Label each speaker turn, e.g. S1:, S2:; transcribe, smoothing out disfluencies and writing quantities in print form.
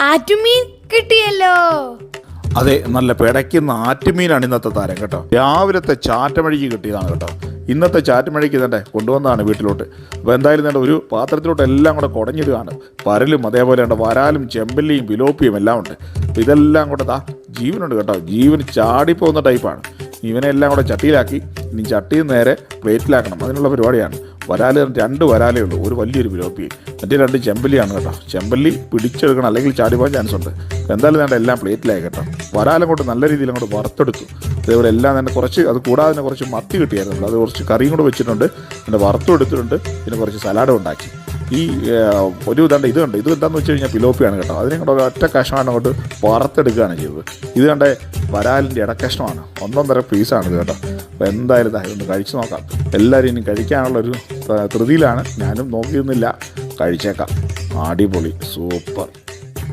S1: ആറ്റുമീൻ കിട്ടിയല്ലോ.
S2: അതെ, നല്ല പിടയ്ക്കുന്ന ആറ്റുമീനാണ് ഇന്നത്തെ താരം കേട്ടോ. രാവിലത്തെ ചാറ്റമഴിക്ക് കിട്ടിയതാണ് കേട്ടോ. ഇന്നത്തെ ചാറ്റമഴിക്ക് തന്നെ കൊണ്ടുവന്നതാണ് വീട്ടിലോട്ട്. അപ്പോൾ എന്തായാലും തന്നെ ഒരു പാത്രത്തിലോട്ട് എല്ലാം കൂടെ കുടഞ്ഞിടുകയാണ്. പരലും അതേപോലെ ഉണ്ട്, വരാലും ചെമ്പല്ലിയും പിലോപ്പിയും എല്ലാം ഉണ്ട്. അപ്പോൾ ഇതെല്ലാം കൂടെ ജീവനുണ്ട് കേട്ടോ. ജീവൻ ചാടിപ്പോകുന്ന ടൈപ്പാണ്. ഇവനെ എല്ലാം കൂടെ ചട്ടിയിലാക്കി ഇനി ചട്ടിയിൽ നേരെ പ്ലേറ്റിലാക്കണം. അതിനുള്ള പരിപാടിയാണ്. വരാൽ 2 വരാലേ ഉള്ളൂ, ഒരു വലിയൊരു പിലോപ്പി, മറ്റേ 2 ചെമ്പല്ലിയാണ് കേട്ടോ. ചെമ്പല്ലി പിടിച്ചെടുക്കണം, അല്ലെങ്കിൽ ചാടിപ്പോകാൻ ചാൻസ് ഉണ്ട്. എന്തായാലും വേണ്ട എല്ലാം പ്ലേറ്റിലായി കേട്ടോ. വരാലും കൊണ്ട് നല്ല രീതിയിൽ അങ്ങോട്ട് വറുത്തെടുത്തു. അതേപോലെ എല്ലാം തന്നെ കുറച്ച്, അത് കൂടാതെ തന്നെ കുറച്ച് മത്തി കിട്ടിയായിരുന്നു. അത് കുറച്ച് കറിയും കൂടെ വെച്ചിട്ടുണ്ട്, പിന്നെ വറുത്തും എടുത്തിട്ടുണ്ട്, പിന്നെ കുറച്ച് സലാഡും ഉണ്ടാക്കി. ഈ ഒരു ഇത് എന്താണെന്ന് വെച്ച് കഴിഞ്ഞാൽ പിലോപ്പിയാണ് കേട്ടോ. അതിനെ കൂടെ ഒറ്റ കഷ്ണമാണ് അങ്ങോട്ട് വറുത്തെടുക്കുകയാണ് ചെയ്തത്. ഇത് കണ്ട വരാലിൻ്റെ ഇടക്കഷ്ണമാണ്, 1.5 പീസാണ് ഇത് കേട്ടോ. അപ്പോൾ എന്തായാലും ഇതൊന്ന് കഴിച്ച് നോക്കാം. എല്ലാവരും ഇനി കഴിക്കാനുള്ളൊരു ധൃതിയിലാണ്. ഞാനും നോക്കിയിരുന്നില്ല, കഴിച്ചേക്കാം. അടിപൊളി, സൂപ്പർ.